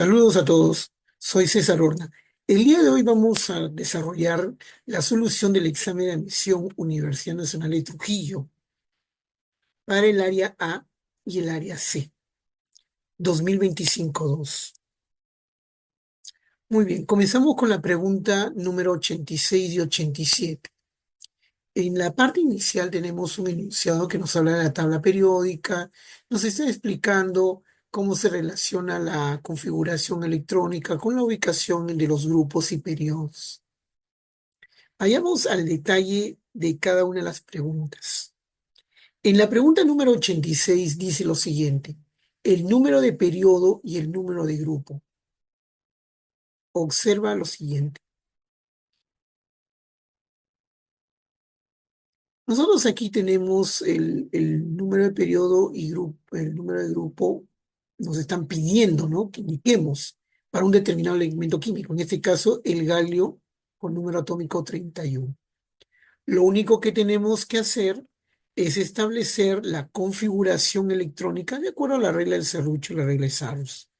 Saludos a todos, soy César Horna. El día de hoy vamos a desarrollar la solución del examen de admisión Universidad Nacional de Trujillo para el área A y el área C, 2025-2. Muy bien, comenzamos con la pregunta número 86 y 87. En la parte inicial tenemos un enunciado que nos habla de la tabla periódica, nos está explicando cómo se relaciona la configuración electrónica con la ubicación de los grupos y periodos. Vayamos al detalle de cada una de las preguntas. En la pregunta número 86 dice lo siguiente: el número de periodo y el número de grupo. Observa lo siguiente. Nosotros aquí tenemos el número de periodo y grupo, el número de grupo nos están pidiendo, ¿no?, que indiquemos para un determinado elemento químico, en este caso el galio con número atómico 31. Lo único que tenemos que hacer es establecer la configuración electrónica de acuerdo a la regla del serrucho y la regla de Sarrus.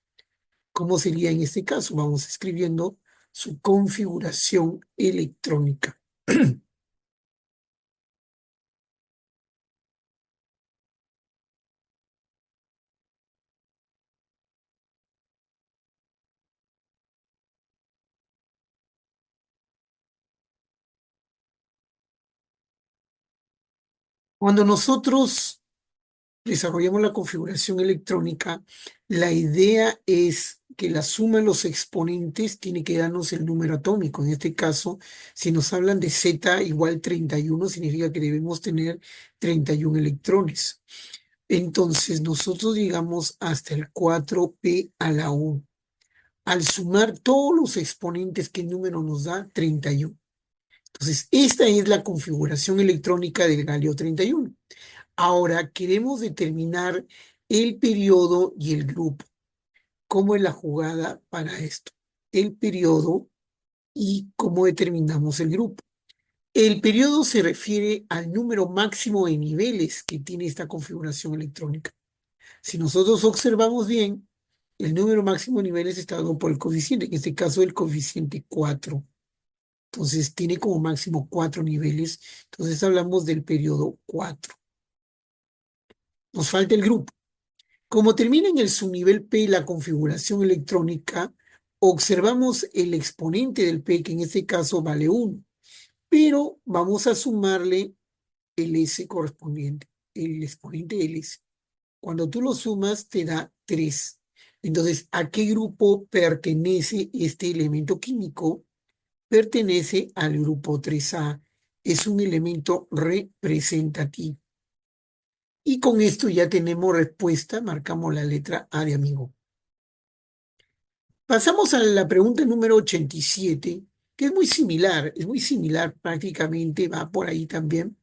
¿Cómo sería en este caso? Vamos escribiendo su configuración electrónica. Cuando nosotros desarrollamos la configuración electrónica, la idea es que la suma de los exponentes tiene que darnos el número atómico. En este caso, si nos hablan de Z igual 31, significa que debemos tener 31 electrones. Entonces, nosotros llegamos hasta el 4p a la 1. Al sumar todos los exponentes, ¿qué número nos da? 31. Entonces, esta es la configuración electrónica del galio 31. Ahora queremos determinar el periodo y el grupo. ¿Cómo es la jugada para esto? El periodo y cómo determinamos el grupo. El periodo se refiere al número máximo de niveles que tiene esta configuración electrónica. Si nosotros observamos bien, el número máximo de niveles está dado por el coeficiente, en este caso el coeficiente 4. Entonces tiene como máximo 4 niveles. Entonces hablamos del periodo 4. Nos falta el grupo. Como termina en el subnivel P la configuración electrónica, observamos el exponente del P, que en este caso vale 1, pero vamos a sumarle el S correspondiente, el exponente del S. Cuando tú lo sumas, te da 3. Entonces, ¿a qué grupo pertenece este elemento químico? Pertenece al grupo 3A. Es un elemento representativo. Y con esto ya tenemos respuesta, marcamos la letra A de amigo. Pasamos a la pregunta número 87, que es muy similar prácticamente, va por ahí también.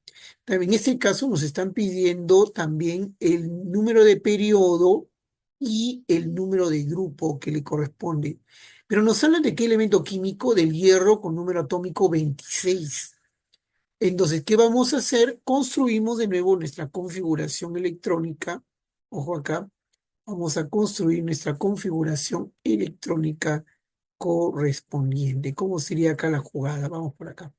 También en este caso nos están pidiendo también el número de periodo y el número de grupo que le corresponde. Pero nos hablan de qué elemento químico: del hierro con número atómico 26. Entonces, ¿qué vamos a hacer? Construimos de nuevo nuestra configuración electrónica. Ojo acá, vamos a construir nuestra configuración electrónica correspondiente. ¿Cómo sería acá la jugada? Vamos por acá.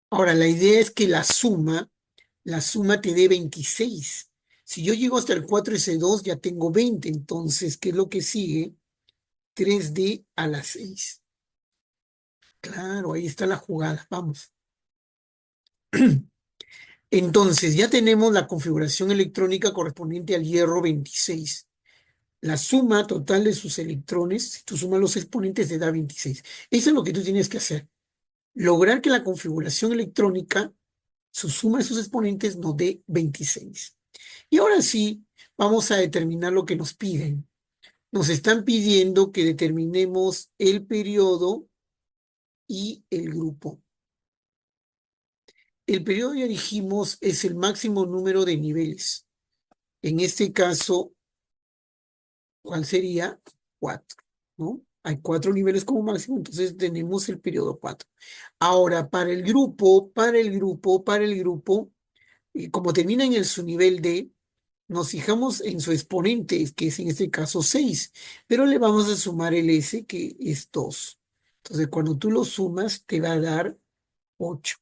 Ahora, la idea es que la suma te dé 26. Si yo llego hasta el 4s2, ya tengo 20. Entonces, ¿qué es lo que sigue? 3D a la 6. Claro, ahí está la jugada. Vamos. Entonces, ya tenemos la configuración electrónica correspondiente al hierro 26. La suma total de sus electrones, si tú sumas los exponentes, te da 26. Eso es lo que tú tienes que hacer. Lograr que la configuración electrónica, su suma de sus exponentes, nos dé 26. Y ahora sí, vamos a determinar lo que nos piden. Nos están pidiendo que determinemos el periodo y el grupo. El periodo, ya dijimos, es el máximo número de niveles. En este caso, ¿cuál sería? 4, ¿no? Hay 4 niveles como máximo, entonces tenemos el periodo 4. Ahora, para el grupo, y como termina en el subnivel D, nos fijamos en su exponente, que es en este caso 6, pero le vamos a sumar el S, que es 2. Entonces, cuando tú lo sumas, te va a dar 8.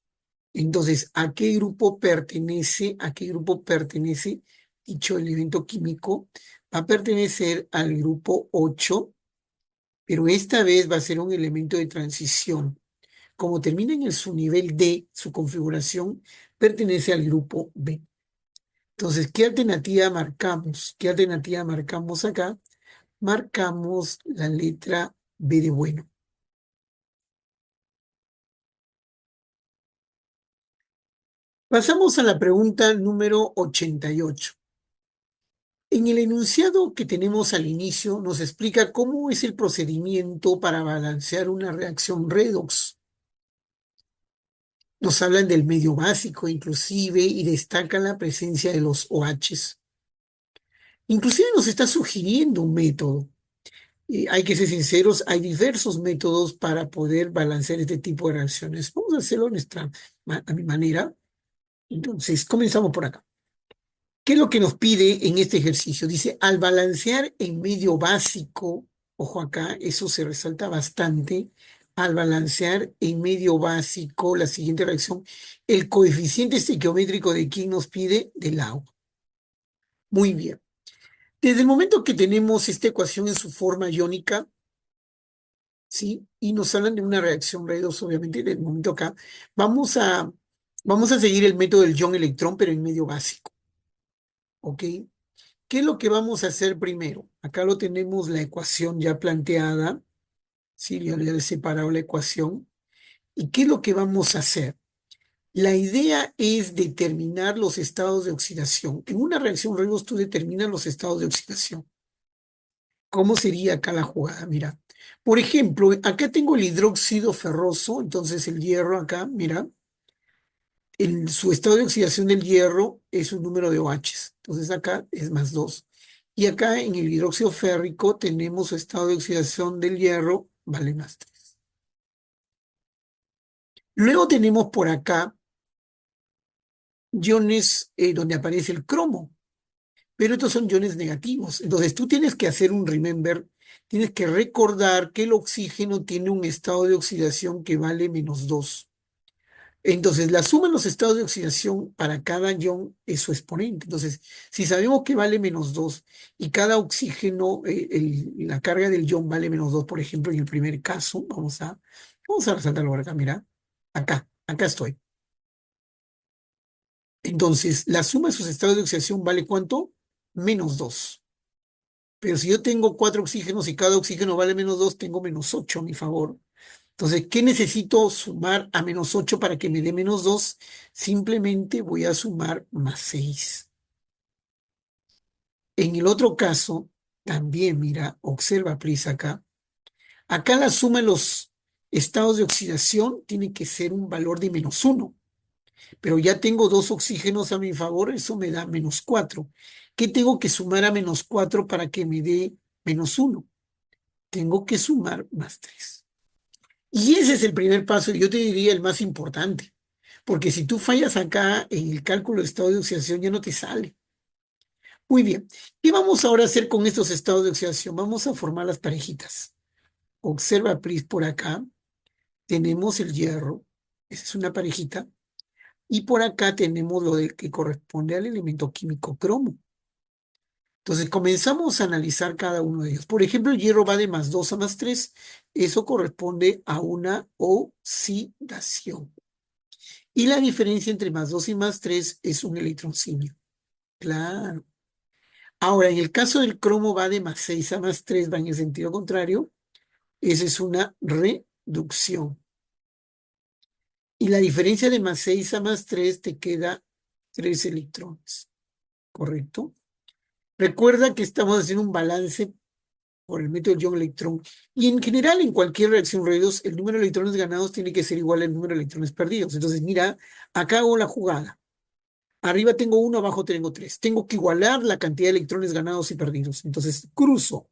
Entonces, ¿a qué grupo pertenece? ¿A qué grupo pertenece dicho elemento químico? Va a pertenecer al grupo 8, pero esta vez va a ser un elemento de transición. Como termina en el subnivel D, su configuración pertenece al grupo B. Entonces, ¿qué alternativa marcamos? ¿Qué alternativa marcamos acá? Marcamos la letra B de bueno. Pasamos a la pregunta número 88. En el enunciado que tenemos al inicio nos explica cómo es el procedimiento para balancear una reacción redox. Nos hablan del medio básico inclusive y destacan la presencia de los OHs. Inclusive nos está sugiriendo un método. Hay que ser sinceros, hay diversos métodos para poder balancear este tipo de reacciones. Vamos a hacerlo a mi manera. Entonces, comenzamos por acá. ¿Qué es lo que nos pide en este ejercicio? Dice, al balancear en medio básico, ojo acá, eso se resalta bastante, al balancear en medio básico, la siguiente reacción, el coeficiente estequiométrico de quién nos pide del agua. Muy bien. Desde el momento que tenemos esta ecuación en su forma iónica, ¿sí? Y nos hablan de una reacción redox, obviamente, en el momento acá, vamos a, vamos a seguir el método del ion-electrón, pero en medio básico, ¿ok? ¿Qué es lo que vamos a hacer primero? Acá lo tenemos la ecuación ya planteada, ¿sí? Ya le he separado la ecuación. ¿Y qué es lo que vamos a hacer? La idea es determinar los estados de oxidación. En una reacción redox tú determinas los estados de oxidación. ¿Cómo sería acá la jugada? Mira, por ejemplo, acá tengo el hidróxido ferroso, entonces el hierro acá, mira, su estado de oxidación del hierro es un número de OHs, entonces acá es +2. Y acá en el hidróxido férrico tenemos su estado de oxidación del hierro, vale +3. Luego tenemos por acá iones donde aparece el cromo, pero estos son iones negativos. Entonces tú tienes que hacer un remember, tienes que recordar que el oxígeno tiene un estado de oxidación que vale -2. Entonces, la suma de los estados de oxidación para cada ion es su exponente. Entonces, si sabemos que vale -2 y cada oxígeno, la carga del ion vale -2, por ejemplo, en el primer caso, vamos a resaltarlo por acá, mira, acá estoy. Entonces, la suma de sus estados de oxidación vale ¿cuánto? -2. Pero si yo tengo 4 oxígenos y cada oxígeno vale -2, tengo -8 a mi favor. Entonces, ¿qué necesito sumar a -8 para que me dé -2? Simplemente voy a sumar +6. En el otro caso, también, mira, observa, please, acá. Acá la suma de los estados de oxidación tiene que ser un valor de -1, pero ya tengo 2 oxígenos a mi favor, eso me da -4. ¿Qué tengo que sumar a -4 para que me dé -1? Tengo que sumar +3. Y ese es el primer paso, y yo te diría el más importante, porque si tú fallas acá en el cálculo de estado de oxidación ya no te sale. Muy bien, ¿qué vamos ahora a hacer con estos estados de oxidación? Vamos a formar las parejitas. Observa, please, por acá tenemos el hierro, esa es una parejita, y por acá tenemos lo que corresponde al elemento químico cromo. Entonces comenzamos a analizar cada uno de ellos. Por ejemplo, el hierro va de +2 a +3, eso corresponde a una oxidación. Y la diferencia entre +2 y +3 es un electroncimio. Claro. Ahora, en el caso del cromo va de +6 a +3, va en el sentido contrario. Esa es una reducción. Y la diferencia de +6 a +3 te queda 3 electrones. ¿Correcto? Recuerda que estamos haciendo un balance por el método Young-Electrón. Y en general, en cualquier reacción redox, el número de electrones ganados tiene que ser igual al número de electrones perdidos. Entonces, mira, acá hago la jugada. Arriba tengo 1, abajo tengo 3. Tengo que igualar la cantidad de electrones ganados y perdidos. Entonces cruzo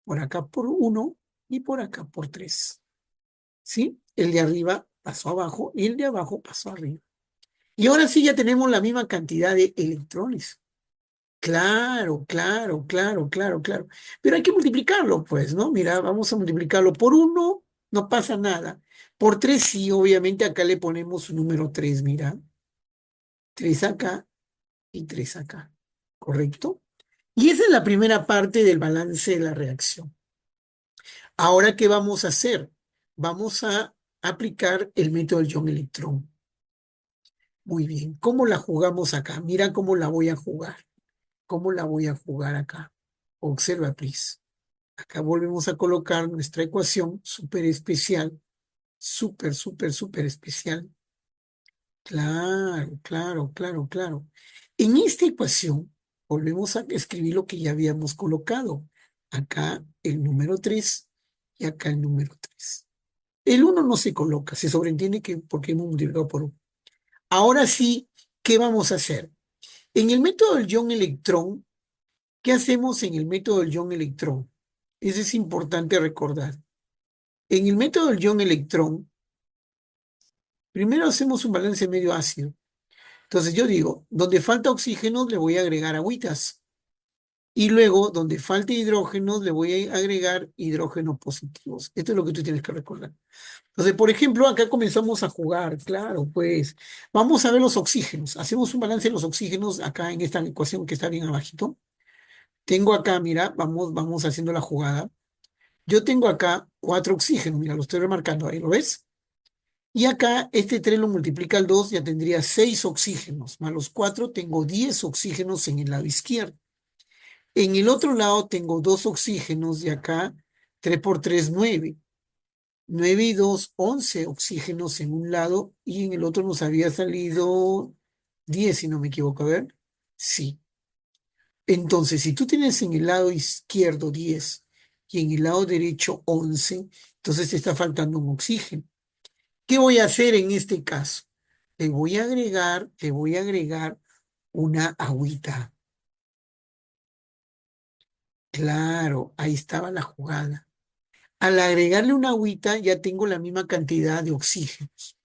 por acá por 1 y por acá por 3. ¿Sí? El de arriba pasó abajo y el de abajo pasó arriba. Y ahora sí ya tenemos la misma cantidad de electrones. Claro, claro, claro, claro, claro. Pero hay que multiplicarlo, pues, ¿no? Mira, vamos a multiplicarlo por uno, no pasa nada. Por 3 sí, obviamente acá le ponemos un número 3, mira. 3 acá y 3 acá. ¿Correcto? Y esa es la primera parte del balance de la reacción. Ahora, ¿qué vamos a hacer? Vamos a aplicar el método del ion-electrón. Muy bien. ¿Cómo la jugamos acá? Mira cómo la voy a jugar. ¿Cómo la voy a jugar acá? Observa, please. Acá volvemos a colocar nuestra ecuación súper especial, súper, súper, súper especial. Claro, claro, claro, claro. En esta ecuación volvemos a escribir lo que ya habíamos colocado. Acá el número 3 y acá el número 3. El uno no se coloca, se sobreentiende que porque hemos multiplicado por 1. Ahora sí, ¿qué vamos a hacer? En el método del ion-electrón, ¿qué hacemos en el método del ion-electrón? Eso es importante recordar. En el método del ion-electrón, primero hacemos un balance medio ácido. Entonces yo digo, donde falta oxígeno le voy a agregar agüitas. Y luego, donde falte hidrógenos, le voy a agregar hidrógenos positivos. Esto es lo que tú tienes que recordar. Entonces, por ejemplo, acá comenzamos a jugar, claro, pues vamos a ver los oxígenos. Hacemos un balance de los oxígenos acá en esta ecuación que está bien abajito. Tengo acá, mira, vamos haciendo la jugada. Yo tengo acá 4 oxígenos, mira, lo estoy remarcando ahí, ¿lo ves? Y acá este 3 lo multiplica al 2, ya tendría 6 oxígenos, más los 4 tengo 10 oxígenos en el lado izquierdo. En el otro lado tengo 2 oxígenos y acá 3 por 3, 9. 9 y 2, 11 oxígenos en un lado y en el otro nos había salido 10, si no me equivoco. A ver, sí. Entonces, si tú tienes en el lado izquierdo 10 y en el lado derecho 11, entonces te está faltando un oxígeno. ¿Qué voy a hacer en este caso? Le voy a agregar una agüita. Claro, ahí estaba la jugada. Al agregarle una agüita ya tengo la misma cantidad de oxígenos.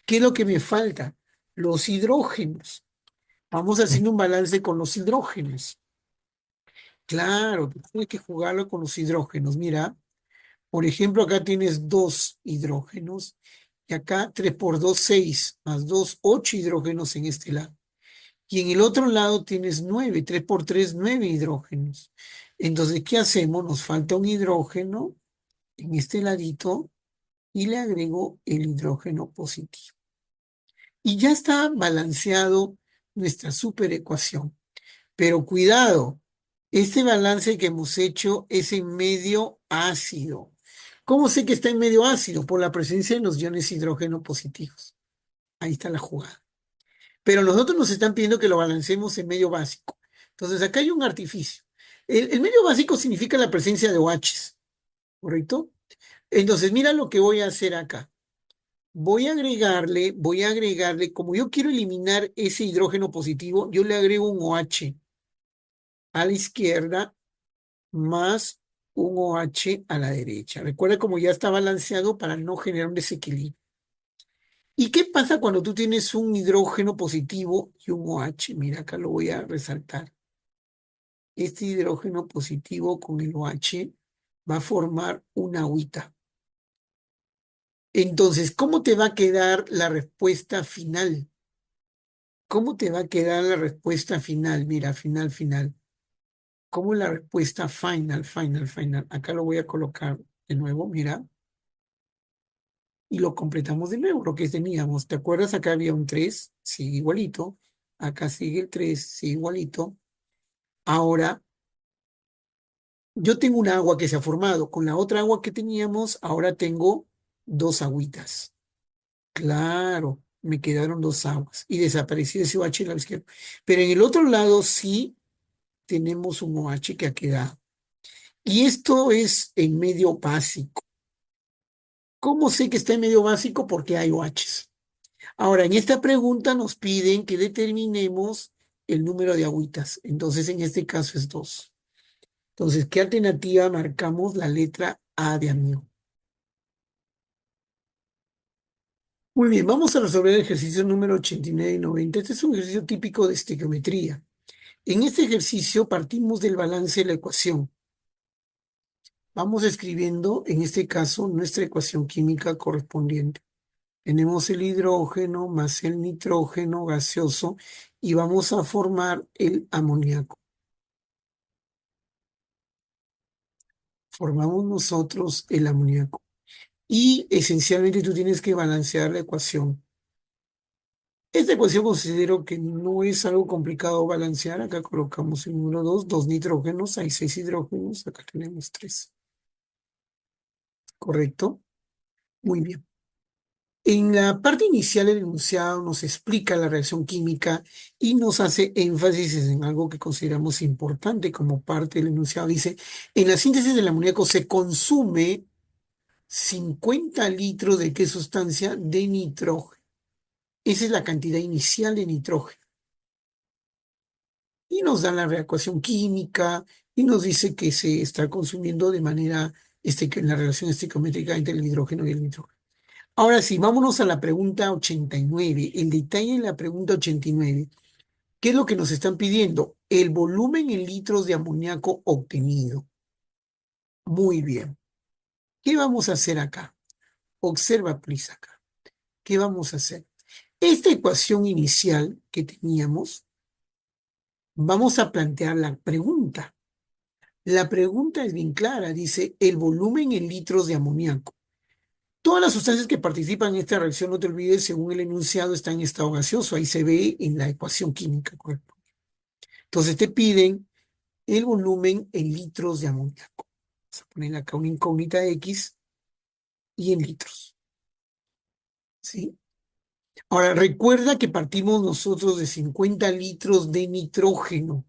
¿Qué es lo que me falta? Los hidrógenos. Vamos haciendo un balance con los hidrógenos. Claro, tienes que jugarlo con los hidrógenos. Mira, por ejemplo, acá tienes 2 hidrógenos y acá 3 por 2, 6, más 2, 8 hidrógenos en este lado. Y en el otro lado tienes 9, 3 por 3, 9 hidrógenos. Entonces, ¿qué hacemos? Nos falta un hidrógeno en este ladito y le agrego el hidrógeno positivo. Y ya está balanceado nuestra superecuación. Pero cuidado, este balance que hemos hecho es en medio ácido. ¿Cómo sé que está en medio ácido? Por la presencia de los iones hidrógeno positivos. Ahí está la jugada. Pero nosotros nos están pidiendo que lo balancemos en medio básico. Entonces acá hay un artificio. El medio básico significa la presencia de OHs, ¿correcto? Entonces mira lo que voy a hacer acá. Voy a agregarle, como yo quiero eliminar ese hidrógeno positivo, yo le agrego un OH a la izquierda más un OH a la derecha. Recuerda como ya está balanceado para no generar un desequilibrio. ¿Y qué pasa cuando tú tienes un hidrógeno positivo y un OH? Mira, acá lo voy a resaltar. Este hidrógeno positivo con el OH va a formar una agüita. Entonces, ¿cómo te va a quedar la respuesta final? ¿Cómo te va a quedar la respuesta final? Mira, final, final. ¿Cómo es la respuesta final, final, final? Acá lo voy a colocar de nuevo, mira, y lo completamos de nuevo, lo que teníamos. ¿Te acuerdas? Acá había un 3, sigue igualito. Acá sigue el 3, sigue igualito. Ahora, yo tengo una agua que se ha formado. Con la otra agua que teníamos, ahora tengo 2 agüitas. Claro, me quedaron 2 aguas y desapareció ese OH en la izquierda. Pero en el otro lado sí tenemos un OH que ha quedado. Y esto es en medio básico. ¿Cómo sé que está en medio básico? Porque hay OHs. Ahora, en esta pregunta nos piden que determinemos el número de agüitas. Entonces, en este caso es 2. Entonces, ¿qué alternativa marcamos? La letra A de amigo. Muy bien, vamos a resolver el ejercicio número 89 y 90. Este es un ejercicio típico de estequiometría. En este ejercicio partimos del balance de la ecuación. Vamos escribiendo, en este caso, nuestra ecuación química correspondiente. Tenemos el hidrógeno más el nitrógeno gaseoso y vamos a formar el amoníaco. Formamos nosotros el amoníaco. Y esencialmente tú tienes que balancear la ecuación. Esta ecuación considero que no es algo complicado balancear. Acá colocamos el número 2, 2 nitrógenos, hay 6 hidrógenos, acá tenemos 3. ¿Correcto? Muy bien. En la parte inicial del enunciado nos explica la reacción química y nos hace énfasis en algo que consideramos importante como parte del enunciado. Dice, en la síntesis del amoníaco se consume 50 litros de qué sustancia de nitrógeno. Esa es la cantidad inicial de nitrógeno. Y nos da la reacción química y nos dice que se está consumiendo de manera, en la relación estequiométrica entre el hidrógeno y el nitrógeno. Ahora sí, vámonos a la pregunta 89. El detalle en la pregunta 89. ¿Qué es lo que nos están pidiendo? El volumen en litros de amoníaco obtenido. Muy bien. ¿Qué vamos a hacer acá? Observa, please, acá. ¿Qué vamos a hacer? Esta ecuación inicial que teníamos, vamos a plantear la pregunta. La pregunta es bien clara, dice el volumen en litros de amoníaco. Todas las sustancias que participan en esta reacción, no te olvides, según el enunciado, están en estado gaseoso. Ahí se ve en la ecuación química, ¿correcto? Entonces te piden el volumen en litros de amoníaco. Vamos a poner acá una incógnita X y en litros, ¿sí? Ahora, recuerda que partimos nosotros de 50 litros de nitrógeno.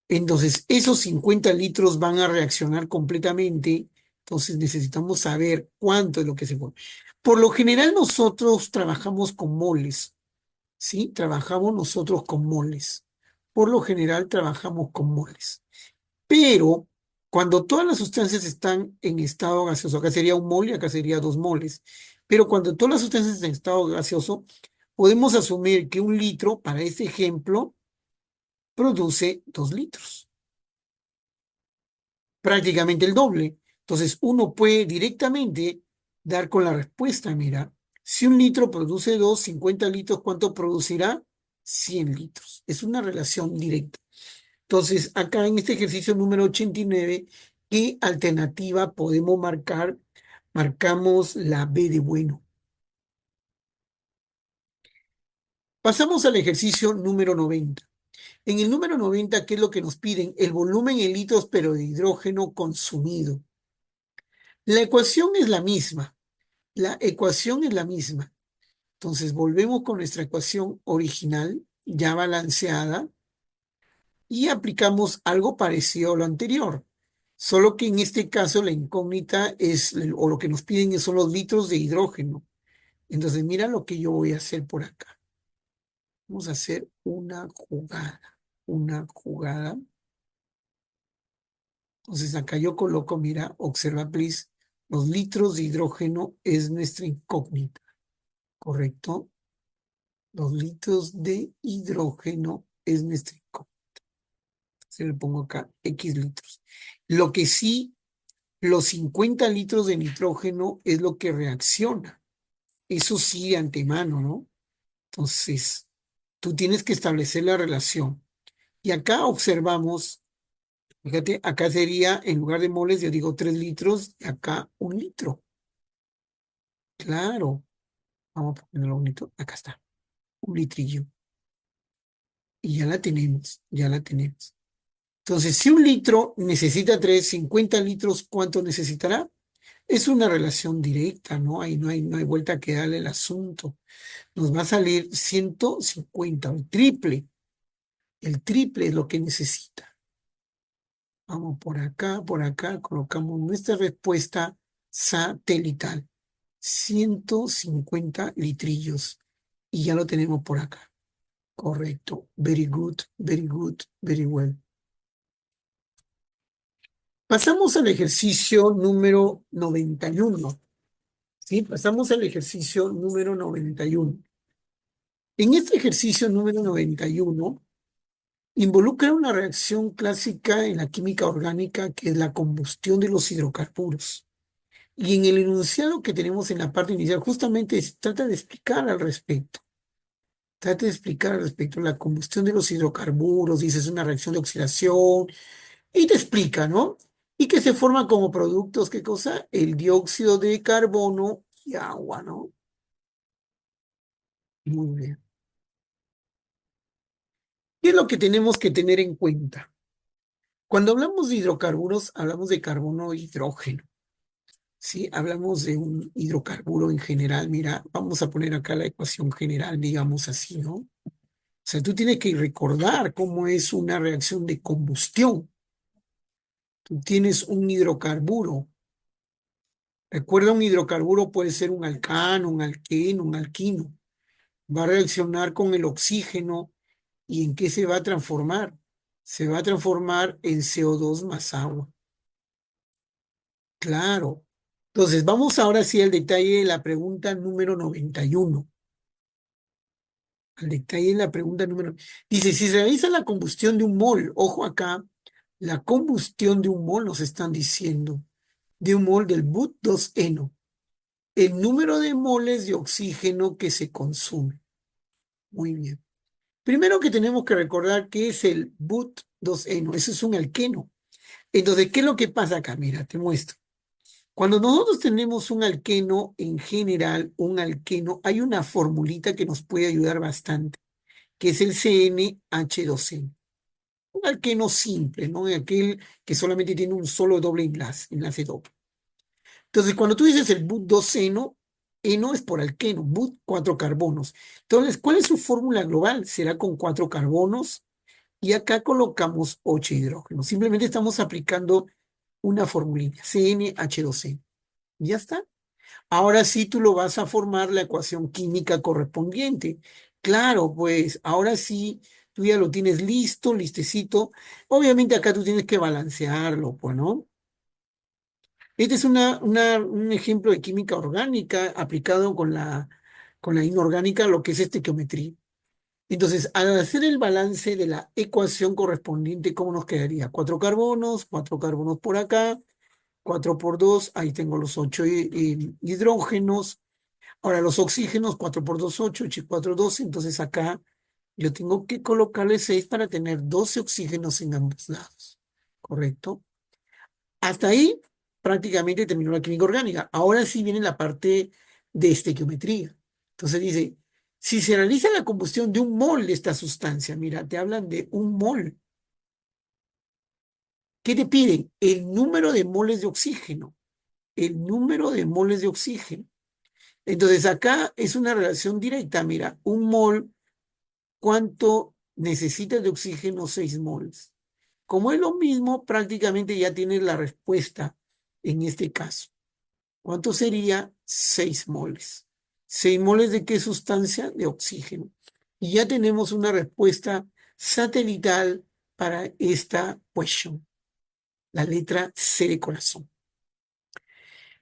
Entonces, esos 50 litros van a reaccionar completamente. Entonces, necesitamos saber cuánto es lo que se pone. Por lo general, nosotros trabajamos con moles, ¿sí? Trabajamos nosotros con moles. Por lo general, trabajamos con moles. Pero, cuando todas las sustancias están en estado gaseoso, acá sería un mol y acá sería 2 moles. Pero cuando todas las sustancias están en estado gaseoso, podemos asumir que un litro, para este ejemplo, produce 2 litros. Prácticamente el doble. Entonces, uno puede directamente dar con la respuesta. Mira, si un litro produce 2, 50 litros, ¿cuánto producirá? 100 litros. Es una relación directa. Entonces, acá en este ejercicio número 89, ¿qué alternativa podemos marcar? Marcamos la B de bueno. Pasamos al ejercicio número 90. En el número 90, ¿qué es lo que nos piden? El volumen en litros, pero de hidrógeno consumido. La ecuación es la misma. La ecuación es la misma. Entonces volvemos con nuestra ecuación original, ya balanceada, y aplicamos algo parecido a lo anterior. Solo que en este caso la incógnita es, o lo que nos piden son los litros de hidrógeno. Entonces mira lo que yo voy a hacer por acá. Vamos a hacer una jugada. Una jugada. Entonces acá yo coloco, mira, observa, please, los litros de hidrógeno es nuestra incógnita, ¿correcto? Los litros de hidrógeno es nuestra incógnita. Se le pongo acá X litros. Lo que sí, los 50 litros de nitrógeno es lo que reacciona. Eso sí de antemano, ¿no? Entonces, tú tienes que establecer la relación. Y acá observamos, fíjate, acá sería, en lugar de moles, yo digo 3 litros, y acá 1 litro. Claro, vamos a ponerlo bonito. Acá está, 1 litrillo. Y ya la tenemos, ya la tenemos. Entonces, si 1 litro necesita 3, 50 litros, ¿cuánto necesitará? Es una relación directa, ¿no? Ahí no hay vuelta que darle el asunto. Nos va a salir 150, el triple. El triple es lo que necesita. Vamos por acá, colocamos nuestra respuesta satelital. 150 litrillos. Y ya lo tenemos por acá. Correcto. Very good, very good, very well. Pasamos al ejercicio número 91. ¿Sí? Pasamos al ejercicio número 91. En este ejercicio número 91 involucra una reacción clásica en la química orgánica que es la combustión de los hidrocarburos. Y en el enunciado que tenemos en la parte inicial, justamente trata de explicar al respecto. Trata de explicar al respecto la combustión de los hidrocarburos, dice es una reacción de oxidación, y te explica, ¿no? Y que se forma como productos, ¿qué cosa? El dióxido de carbono y agua, ¿no? Muy bien. ¿Qué es lo que tenemos que tener en cuenta? Cuando hablamos de hidrocarburos, hablamos de carbono e hidrógeno, ¿sí? Hablamos de un hidrocarburo en general. Mira, vamos a poner acá la ecuación general, digamos así, ¿no? O sea, tú tienes que recordar cómo es una reacción de combustión. Tú tienes un hidrocarburo. Recuerda, un hidrocarburo puede ser un alcano, un alqueno, un alquino. Va a reaccionar con el oxígeno. ¿Y en qué se va a transformar? Se va a transformar en CO2 más agua. Claro. Entonces, vamos ahora sí al detalle de la pregunta número 91. Al detalle de la pregunta número. Dice, si se realiza la combustión de un mol, ojo acá, la combustión de un mol nos están diciendo, de un mol del but2eno, el número de moles de oxígeno que se consume. Muy bien. Primero que tenemos que recordar que es el but2eno, eso es un alqueno. Entonces, ¿qué es lo que pasa acá? Mira, te muestro. Cuando nosotros tenemos un alqueno, en general, un alqueno, hay una formulita que nos puede ayudar bastante, que es el CnH2n. Un alqueno simple, ¿no? Aquel que solamente tiene un solo doble enlace doble. Entonces, cuando tú dices el but2eno, eno es por alqueno, but, cuatro carbonos. Entonces, ¿cuál es su fórmula global? Será con cuatro carbonos y acá colocamos 8 hidrógenos. Simplemente estamos aplicando una formulita, CnH2n. Ya está. Ahora sí tú lo vas a formar la ecuación química correspondiente. Claro, pues ahora sí tú ya lo tienes listo, listecito. Obviamente acá tú tienes que balancearlo, pues, ¿no? Este es un ejemplo de química orgánica aplicado con la inorgánica, lo que es estequiometría. Entonces, al hacer el balance de la ecuación correspondiente, ¿cómo nos quedaría? Cuatro carbonos por acá, 4 por 2, ahí tengo los 8 hidrógenos. Ahora los oxígenos, 4 por 2 8 y 4 12, entonces acá yo tengo que colocarle 6 para tener 12 oxígenos en ambos lados, ¿correcto? Hasta ahí prácticamente terminó la química orgánica. Ahora sí viene la parte de estequiometría. Entonces dice, si se realiza la combustión de un mol de esta sustancia, mira, te hablan de un mol. ¿Qué te piden? El número de moles de oxígeno. El número de moles de oxígeno. Entonces acá es una relación directa, mira, un mol, ¿cuánto necesitas de oxígeno? 6 moles. Como es lo mismo, prácticamente ya tienes la respuesta en este caso. ¿Cuánto sería? 6 moles. ¿6 moles de qué sustancia? De oxígeno. Y ya tenemos una respuesta satelital para esta question, la letra C de corazón.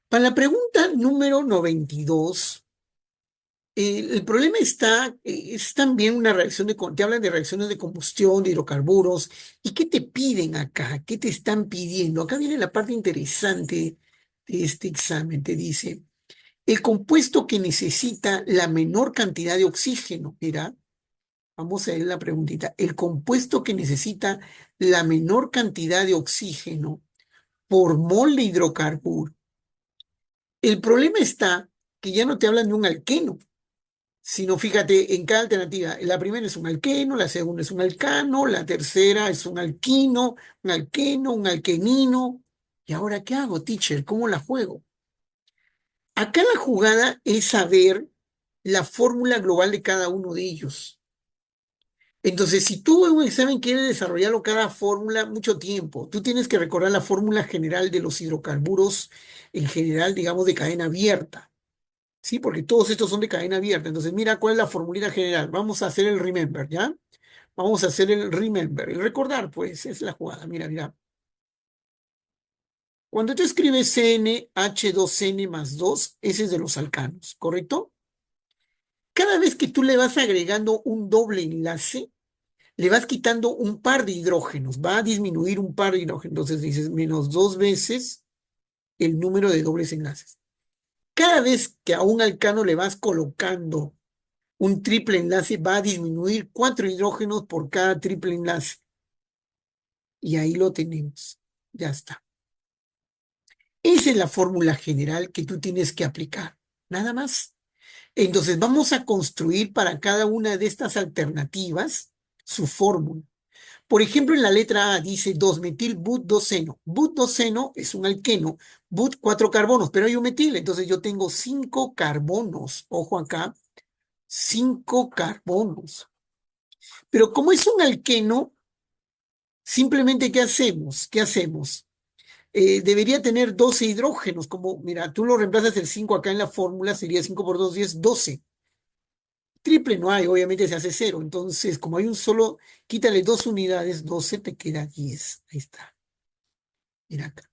Para la pregunta número 92, el problema es también una reacción te hablan de reacciones de combustión, de hidrocarburos. ¿Y qué te piden acá? ¿Qué te están pidiendo? Acá viene la parte interesante de este examen. Te dice, el compuesto que necesita la menor cantidad de oxígeno. Mira, vamos a ver la preguntita. El compuesto que necesita la menor cantidad de oxígeno por mol de hidrocarburo. El problema está que ya no te hablan de un alqueno, sino fíjate en cada alternativa. La primera es un alqueno, la segunda es un alcano, la tercera es un alquino, un alqueno, un alquenino. ¿Y ahora qué hago, teacher? ¿Cómo la juego? Acá la jugada es saber la fórmula global de cada uno de ellos. Entonces, si tú en un examen quieres desarrollarlo cada fórmula, mucho tiempo. Tú tienes que recordar la fórmula general de los hidrocarburos, en general, digamos, de cadena abierta. ¿Sí? Porque todos estos son de cadena abierta. Entonces, mira cuál es la formulita general. Vamos a hacer el remember, ¿ya? Vamos a hacer el remember. El recordar, pues, es la jugada. Mira, mira. Cuando tú escribes CnH2n más 2, ese es de los alcanos, ¿correcto? Cada vez que tú le vas agregando un doble enlace, le vas quitando un par de hidrógenos, va a disminuir un par de hidrógenos. Entonces dices menos dos veces el número de dobles enlaces. Cada vez que a un alcano le vas colocando un triple enlace, va a disminuir cuatro hidrógenos por cada triple enlace. Y ahí lo tenemos. Ya está. Esa es la fórmula general que tú tienes que aplicar. Nada más. Entonces vamos a construir para cada una de estas alternativas su fórmula. Por ejemplo, en la letra A dice 2-metil-but-doceno. But-doceno es un alqueno. But, cuatro carbonos, pero hay un metil. Entonces yo tengo cinco carbonos. Ojo acá, cinco carbonos. Pero como es un alqueno, simplemente ¿qué hacemos? ¿Qué hacemos? Debería tener 12 hidrógenos. Como, mira, tú lo reemplazas el 5 acá en la fórmula, sería 5 por 2, 10, 12. Triple no hay, obviamente se hace cero. Entonces, como hay un solo, quítale dos unidades, 12 te queda 10. Ahí está. Mira acá.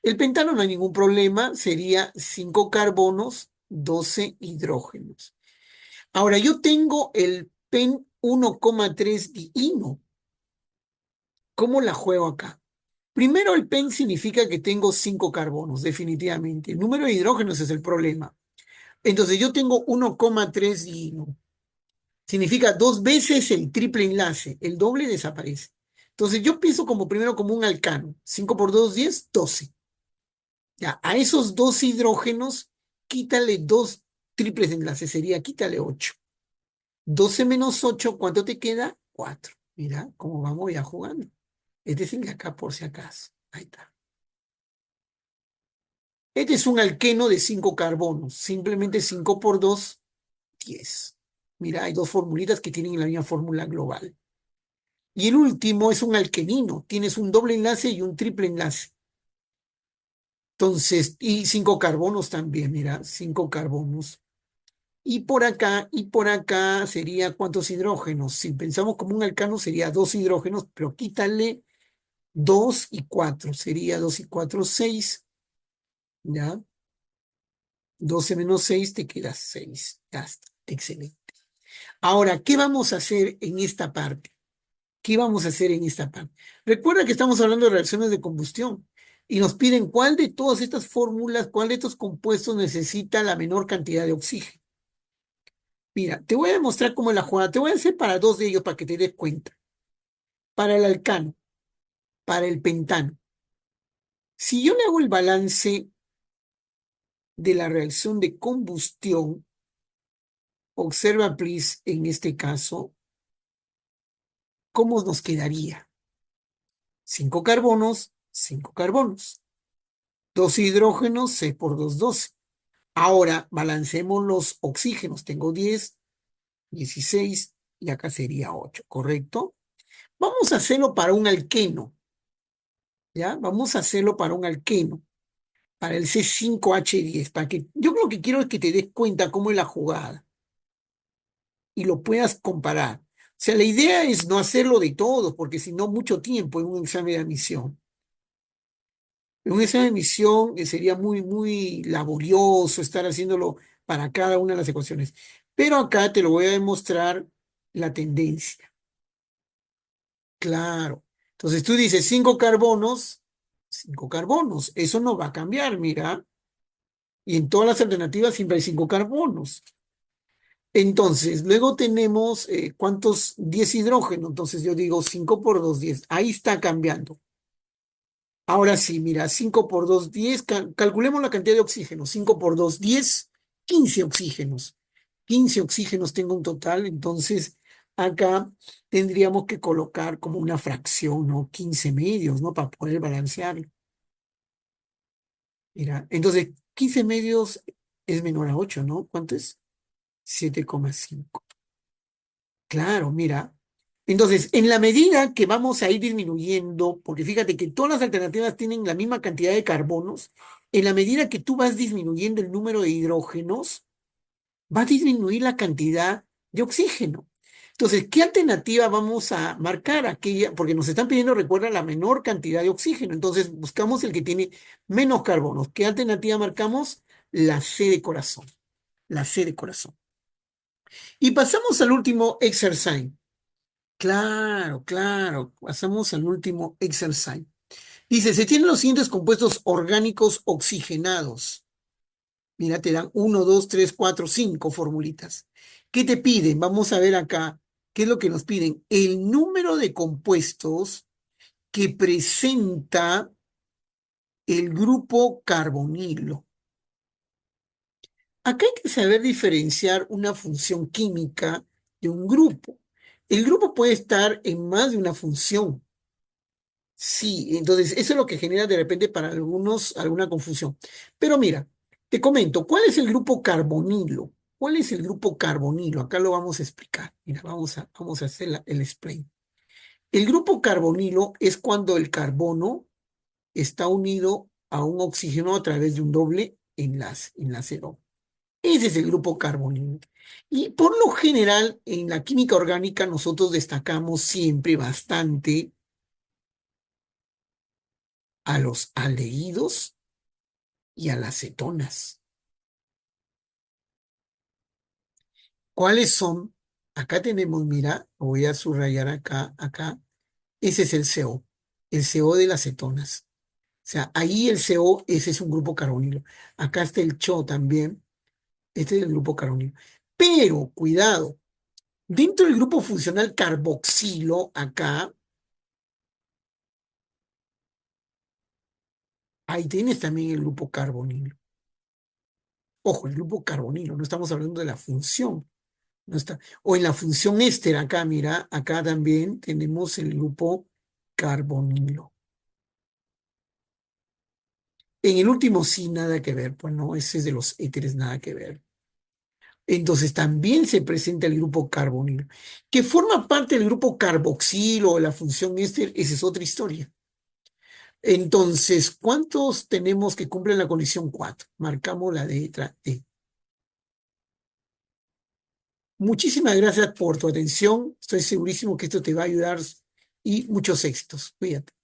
El pentano no hay ningún problema, sería 5 carbonos, 12 hidrógenos. Ahora, yo tengo el pen 1,3 diino. ¿Cómo la juego acá? Primero, el pen significa que tengo 5 carbonos, definitivamente. El número de hidrógenos es el problema. Entonces, yo tengo 1,3 diino. Significa dos veces el triple enlace, el doble desaparece. Entonces yo pienso como primero como un alcano, 5 por 2, 10, 12. Ya, a esos dos hidrógenos, quítale dos triples enlaces, sería quítale 8. 12 menos 8, ¿cuánto te queda? 4. Mira cómo vamos ya jugando. Es decir, acá por si acaso. Ahí está. Este es un alqueno de 5 carbonos, simplemente 5 por 2, 10. Mira, hay dos formulitas que tienen la misma fórmula global. Y el último es un alquenino. Tienes un doble enlace y un triple enlace. Entonces, y cinco carbonos también, mira, cinco carbonos. Y por acá sería cuántos hidrógenos. Si pensamos como un alcano, sería dos hidrógenos, pero quítale dos y cuatro. Sería dos y cuatro, seis. ¿Ya? 12 menos 6 te queda 6. Ya está. Excelente. Ahora, ¿qué vamos a hacer en esta parte? ¿Qué vamos a hacer en esta parte? Recuerda que estamos hablando de reacciones de combustión y nos piden cuál de todas estas fórmulas, cuál de estos compuestos necesita la menor cantidad de oxígeno. Mira, te voy a demostrar cómo es la jugada. Te voy a hacer para dos de ellos para que te des cuenta. Para el alcano, para el pentano. Si yo le hago el balance de la reacción de combustión, observa, please, en este caso, ¿cómo nos quedaría? Cinco carbonos, cinco carbonos. Dos hidrógenos, 6 por 2, 12. Ahora balancemos los oxígenos. Tengo 10, 16 y acá sería 8, ¿correcto? Vamos a hacerlo para un alqueno, ¿ya? Vamos a hacerlo para un alqueno, para el C5H10, para que yo lo que quiero es que te des cuenta cómo es la jugada y lo puedas comparar. O sea, la idea es no hacerlo de todos, porque si no, mucho tiempo en un examen de admisión. En un examen de admisión sería muy, muy laborioso estar haciéndolo para cada una de las ecuaciones. Pero acá te lo voy a demostrar la tendencia. Claro. Entonces tú dices cinco carbonos. Eso no va a cambiar, mira. Y en todas las alternativas siempre hay cinco carbonos. Entonces, luego tenemos, ¿cuántos? 10 hidrógenos. Entonces yo digo 5 por 2, 10. Ahí está cambiando. Ahora sí, mira, 5 por 2, 10. Calculemos la cantidad de oxígeno. 5 por 2, 10, 15 oxígenos. 15 oxígenos tengo en total, entonces acá tendríamos que colocar como una fracción, ¿no? 15 medios, ¿no? Para poder balancearlo. Mira, entonces 15 medios es menor a 8, ¿no? ¿Cuánto es? 7,5. Claro, mira. Entonces, en la medida que vamos a ir disminuyendo, porque fíjate que todas las alternativas tienen la misma cantidad de carbonos, en la medida que tú vas disminuyendo el número de hidrógenos, va a disminuir la cantidad de oxígeno. Entonces, ¿qué alternativa vamos a marcar? Aquella, porque nos están pidiendo, recuerda, la menor cantidad de oxígeno. Entonces, buscamos el que tiene menos carbonos. ¿Qué alternativa marcamos? La C de corazón. La C de corazón. Y pasamos al último exercise. Claro, claro. Pasamos al último exercise. Dice, se tienen los siguientes compuestos orgánicos oxigenados. Mira, te dan uno, 2, 3, 4, 5 formulitas. ¿Qué te piden? Vamos a ver acá. ¿Qué es lo que nos piden? El número de compuestos que presenta el grupo carbonilo. Acá hay que saber diferenciar una función química de un grupo. El grupo puede estar en más de una función. Sí, entonces eso es lo que genera de repente para algunos alguna confusión. Pero mira, te comento, ¿cuál es el grupo carbonilo? ¿Cuál es el grupo carbonilo? Acá lo vamos a explicar. Mira, vamos a hacer el explain. El grupo carbonilo es cuando el carbono está unido a un oxígeno a través de un doble enlace doble. Ese es el grupo carbonilo. Y por lo general, en la química orgánica nosotros destacamos siempre bastante a los aldehídos y a las cetonas. ¿Cuáles son? Acá tenemos, mira, voy a subrayar acá. Ese es el CO de las cetonas. O sea, ahí el CO, ese es un grupo carbonilo. Acá está el CHO también. Este es el grupo carbonilo. Pero, cuidado, dentro del grupo funcional carboxilo, acá, ahí tienes también el grupo carbonilo. Ojo, el grupo carbonilo, no estamos hablando de la función. No está. O en la función éster, acá, mira, acá también tenemos el grupo carbonilo. En el último sí, nada que ver, pues no, ese es de los éteres, nada que ver. Entonces también se presenta el grupo carbonilo, que forma parte del grupo carboxilo o la función éster, esa es otra historia. Entonces, ¿cuántos tenemos que cumplen la condición 4? Marcamos la letra D. Muchísimas gracias por tu atención. Estoy segurísimo que esto te va a ayudar y muchos éxitos. Cuídate.